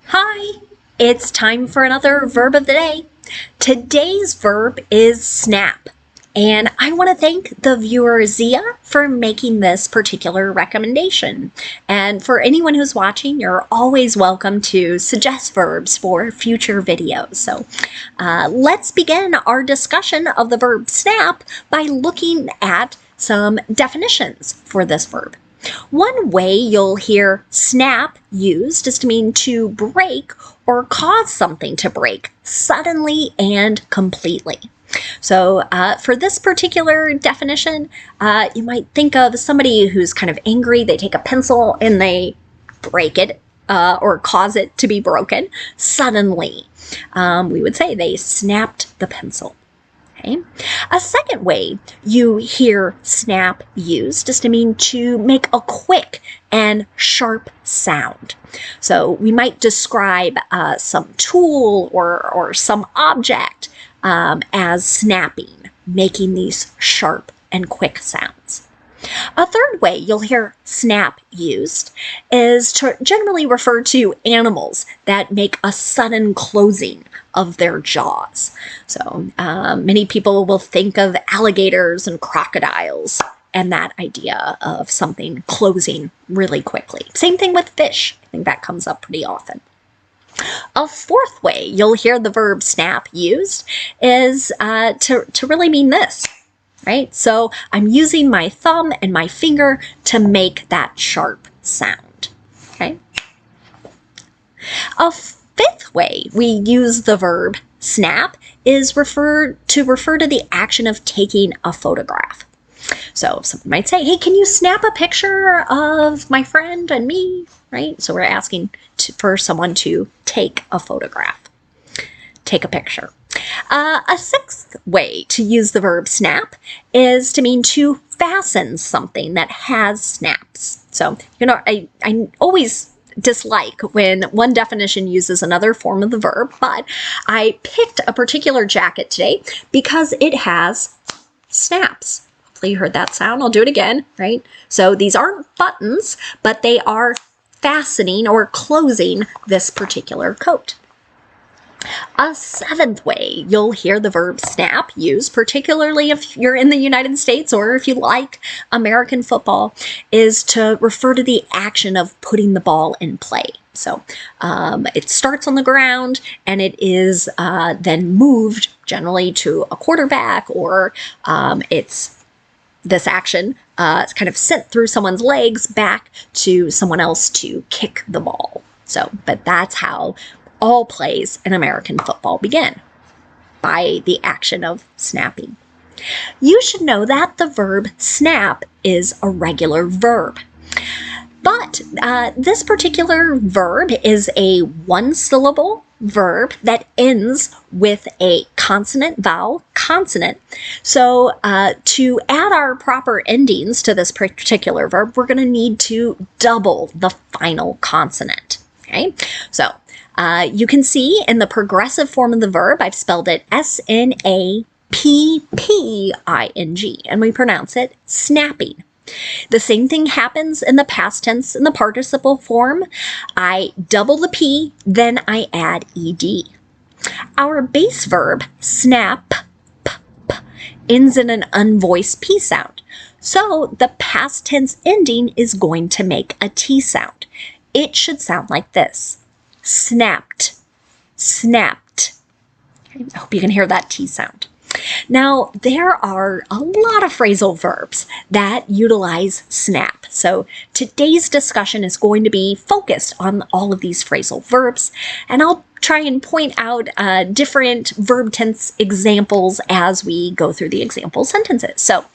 Hi, it's time for another verb of the day. Today's verb is snap, and I want to thank the viewer Zia for making this particular recommendation. And for anyone who's watching, you're always welcome to suggest verbs for future videos. So let's begin our discussion of the verb snap by looking at some definitions for this verb. One way you'll hear snap used is to mean to break or cause something to break suddenly and completely. So for this particular definition, you might think of somebody who's kind of angry. They take a pencil and they break it or cause it to be broken suddenly. We would say they snapped the pencil. Okay. A second way you hear snap used is to mean to make a quick and sharp sound. So we might describe some tool or some object as snapping, making these sharp and quick sounds. A third way you'll hear snap used is to generally refer to animals that make a sudden closing of their jaws. So many people will think of alligators and crocodiles and that idea of something closing really quickly. Same thing with fish. I think that comes up pretty often. A fourth way you'll hear the verb snap used is to really mean this. Right? So I'm using my thumb and my finger to make that sharp sound. Okay? A fifth way we use the verb snap is to refer to the action of taking a photograph. So someone might say, hey, can you snap a picture of my friend and me? Right? So we're asking for someone to take a photograph, take a picture. A sixth way to use the verb snap is to mean to fasten something that has snaps. So, I always dislike when one definition uses another form of the verb, but I picked a particular jacket today because it has snaps. Hopefully you heard that sound. I'll do it again, right? So these aren't buttons, but they are fastening or closing this particular coat. A seventh way you'll hear the verb snap used, particularly if you're in the United States or if you like American football, is to refer to the action of putting the ball in play. So it starts on the ground and it is then moved generally to a quarterback, or it's this action is kind of sent through someone's legs back to someone else to kick the ball. So, but that's how all plays in American football begin, by the action of snapping. You should know that the verb snap is a regular verb. But this particular verb is a one-syllable verb that ends with a consonant, vowel, consonant. So to add our proper endings to this particular verb, we're going to need to double the final consonant. Okay, so you can see in the progressive form of the verb, I've spelled it S-N-A-P-P-I-N-G, and we pronounce it snapping. The same thing happens in the past tense in the participle form. I double the P, then I add ed. Our base verb, snap, ends in an unvoiced P sound. So the past tense ending is going to make a T sound. It should sound like this. Snapped, snapped. Okay, I hope you can hear that T sound. Now, there are a lot of phrasal verbs that utilize snap. So today's discussion is going to be focused on all of these phrasal verbs, and I'll try and point out different verb tense examples as we go through the example sentences. So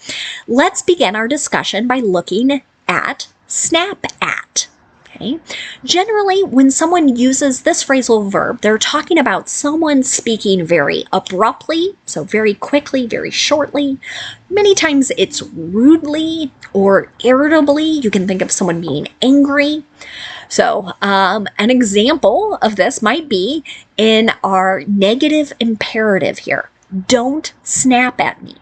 let's begin our discussion by looking at snap at. Okay. Generally, when someone uses this phrasal verb, they're talking about someone speaking very abruptly, so very quickly, very shortly. Many times it's rudely or irritably. You can think of someone being angry. So an example of this might be in our negative imperative here. Don't snap at me.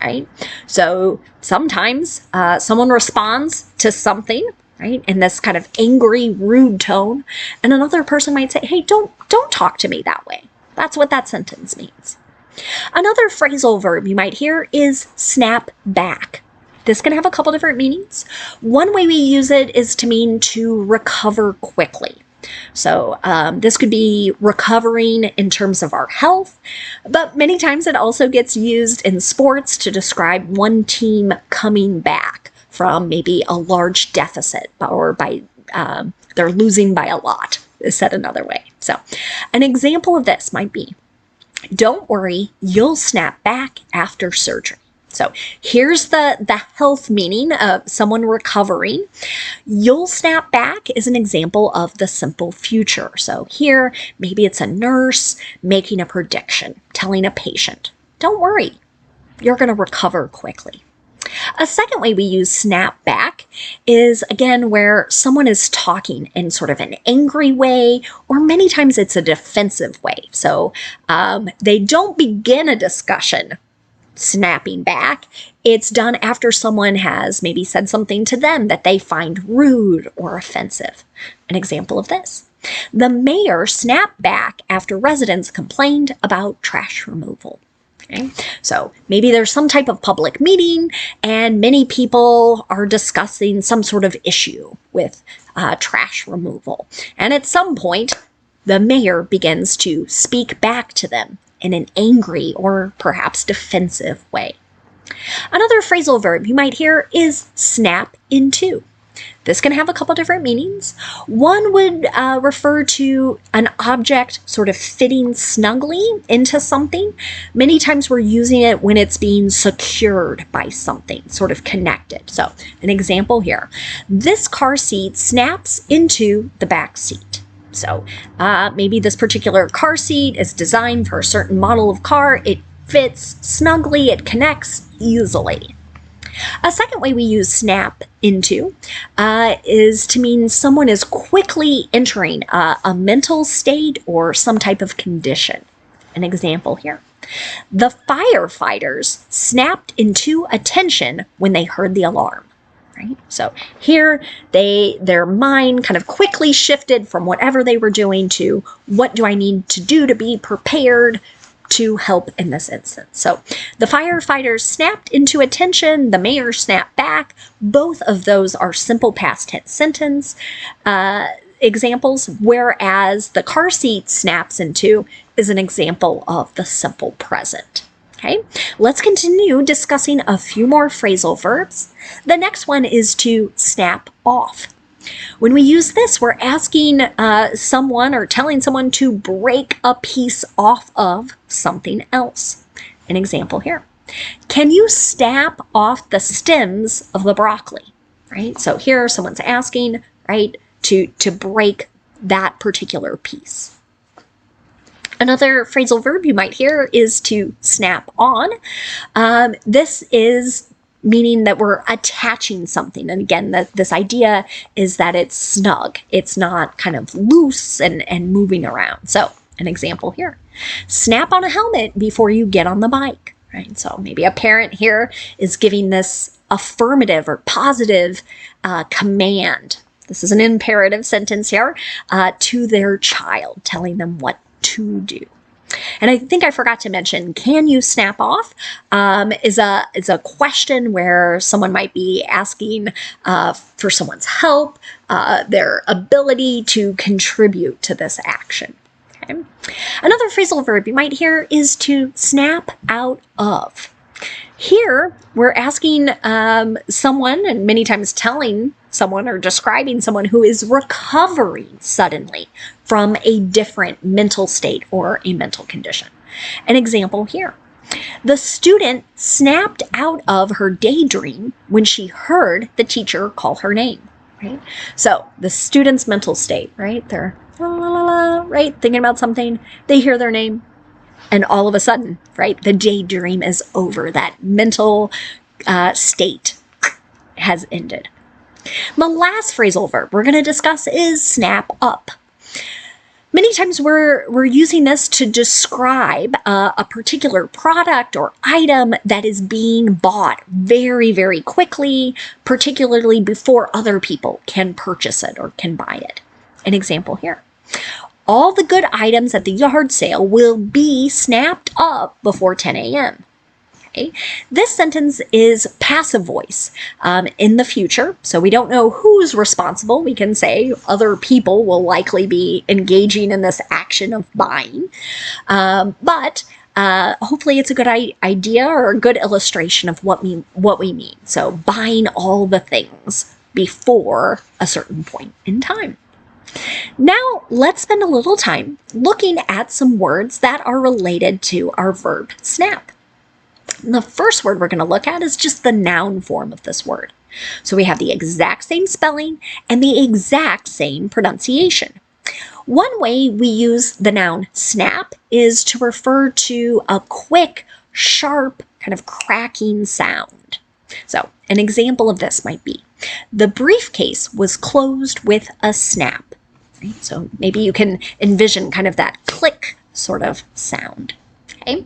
Right? So sometimes someone responds to something right? In this kind of angry, rude tone. And another person might say, hey, don't talk to me that way. That's what that sentence means. Another phrasal verb you might hear is snap back. This can have a couple different meanings. One way we use it is to mean to recover quickly. So this could be recovering in terms of our health, but many times it also gets used in sports to describe one team coming back from maybe a large deficit, or by they're losing by a lot, is said another way. So an example of this might be, don't worry, you'll snap back after surgery. So here's the health meaning of someone recovering. You'll snap back is an example of the simple future. So here, maybe it's a nurse making a prediction, telling a patient, don't worry, you're going to recover quickly. A second way we use snap back is, again, where someone is talking in sort of an angry way, or many times it's a defensive way. So they don't begin a discussion snapping back. It's done after someone has maybe said something to them that they find rude or offensive. An example of this: the mayor snapped back after residents complained about trash removal. Okay. So maybe there's some type of public meeting and many people are discussing some sort of issue with trash removal. And at some point, the mayor begins to speak back to them in an angry or perhaps defensive way. Another phrasal verb you might hear is snap into. This can have a couple different meanings. One would refer to an object sort of fitting snugly into something. Many times we're using it when it's being secured by something, sort of connected. So an example here, this car seat snaps into the back seat. So maybe this particular car seat is designed for a certain model of car. It fits snugly, it connects easily. A second way we use snap into is to mean someone is quickly entering a mental state or some type of condition. An example here: the firefighters snapped into attention when they heard the alarm. Right? So here their mind kind of quickly shifted from whatever they were doing to, what do I need to do to be prepared to help in this instance? So the firefighters snapped into attention, the mayor snapped back. Both of those are simple past tense sentence examples, whereas the car seat snaps into is an example of the simple present. Okay, let's continue discussing a few more phrasal verbs. The next one is to snap off. When we use this, we're asking someone or telling someone to break a piece off of something else. An example here: can you snap off the stems of the broccoli? Right? So here someone's asking, right, to break that particular piece. Another phrasal verb you might hear is to snap on. This is meaning that we're attaching something. And again, this idea is that it's snug. It's not kind of loose and moving around. So an example here: snap on a helmet before you get on the bike. Right? So maybe a parent here is giving this affirmative or positive command. This is an imperative sentence here to their child, telling them what to do. And I think I forgot to mention, can you snap off is a question where someone might be asking for someone's help, their ability to contribute to this action. Okay. Another phrasal verb you might hear is to snap out of. Here, we're asking someone, and many times telling someone or describing someone who is recovering suddenly from a different mental state or a mental condition. An example here: the student snapped out of her daydream when she heard the teacher call her name. Right? So the student's mental state, right? They're la, la, la, la, right, thinking about something. They hear their name, and all of a sudden, right, the daydream is over. That mental state has ended. The last phrasal verb we're going to discuss is snap up. Many times we're using this to describe a particular product or item that is being bought very, very quickly, particularly before other people can purchase it or can buy it. An example here. All the good items at the yard sale will be snapped up before 10 a.m. Okay. This sentence is passive voice in the future, so we don't know who's responsible. We can say other people will likely be engaging in this action of buying, but hopefully it's a good idea or a good illustration of what we mean. So buying all the things before a certain point in time. Now, let's spend a little time looking at some words that are related to our verb snap. The first word we're going to look at is just the noun form of this word. So we have the exact same spelling and the exact same pronunciation. One way we use the noun snap is to refer to a quick, sharp, kind of cracking sound. So an example of this might be, the briefcase was closed with a snap. Right? So maybe you can envision kind of that click sort of sound. Okay.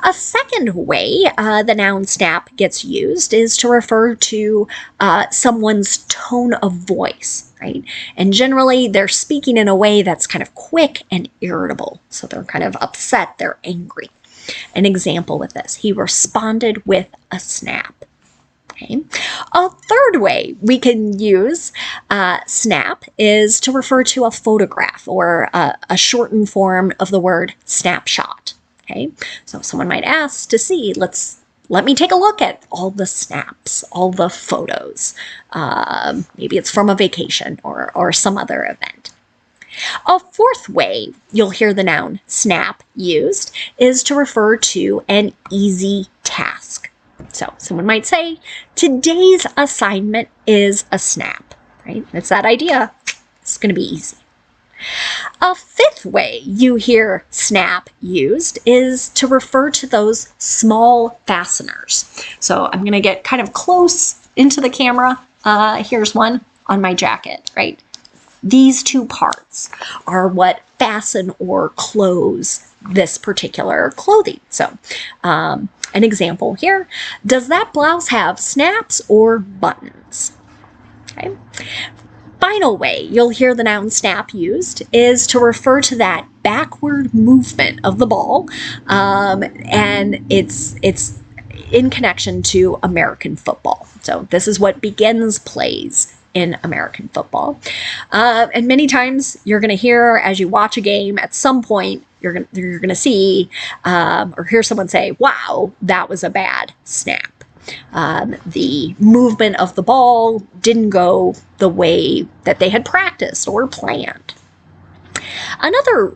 A second way the noun snap gets used is to refer to someone's tone of voice, right? And generally they're speaking in a way that's kind of quick and irritable. So they're kind of upset, they're angry. An example with this, he responded with a snap. Okay. A third way we can use snap is to refer to a photograph or a shortened form of the word snapshot. Okay, so someone might ask to see, let me take a look at all the snaps, all the photos. Maybe it's from a vacation or some other event. A fourth way you'll hear the noun snap used is to refer to an easy task. So someone might say, today's assignment is a snap, right? It's that idea. It's going to be easy. A fifth way you hear snap used is to refer to those small fasteners. So I'm going to get kind of close into the camera. Here's one on my jacket, right? These two parts are what fasten or close this particular clothing. So an example here, does that blouse have snaps or buttons? Okay. Final way you'll hear the noun snap used is to refer to that backward movement of the ball, and it's in connection to American football. So this is what begins plays in American football, and many times you're going to hear as you watch a game at some point you're going to see or hear someone say, "Wow, that was a bad snap." The movement of the ball didn't go the way that they had practiced or planned. Another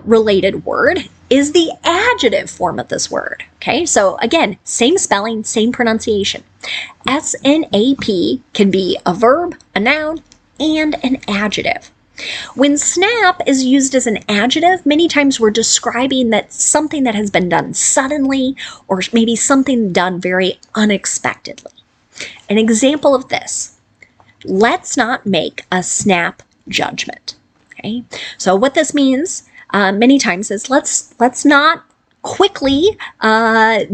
related word is the adjective form of this word. Okay, so again, same spelling, same pronunciation. S-N-A-P can be a verb, a noun, and an adjective. When snap is used as an adjective, many times we're describing that something that has been done suddenly or maybe something done very unexpectedly. An example of this, let's not make a snap judgment. Okay, so what this means many times is let's not quickly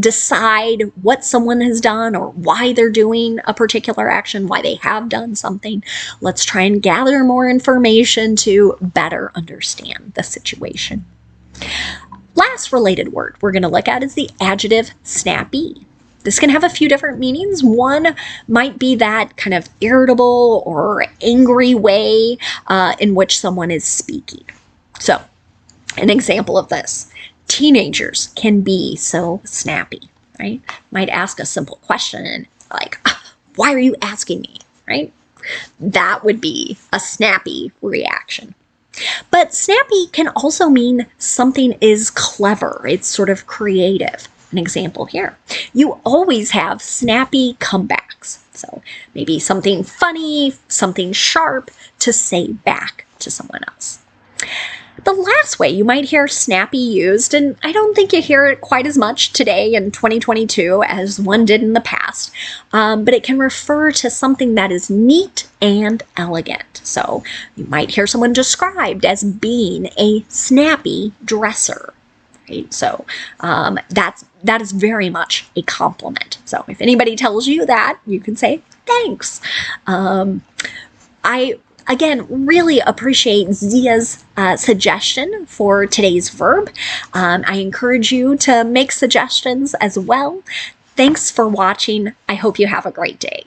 decide what someone has done or why they're doing a particular action, why they have done something. Let's try and gather more information to better understand the situation. Last related word we're going to look at is the adjective snappy. This can have a few different meanings. One might be that kind of irritable or angry way in which someone is speaking. So, an example of this. Teenagers can be so snappy, right? Might ask a simple question like, why are you asking me, right? That would be a snappy reaction. But snappy can also mean something is clever. It's sort of creative. An example here, you always have snappy comebacks. So maybe something funny, something sharp to say back to someone else. The last way you might hear snappy used, and I don't think you hear it quite as much today in 2022 as one did in the past, but it can refer to something that is neat and elegant. So you might hear someone described as being a snappy dresser. Right? So that is very much a compliment. So if anybody tells you that, you can say thanks. I again really appreciate Zia's suggestion for today's verb. I encourage you to make suggestions as well. Thanks for watching. I hope you have a great day.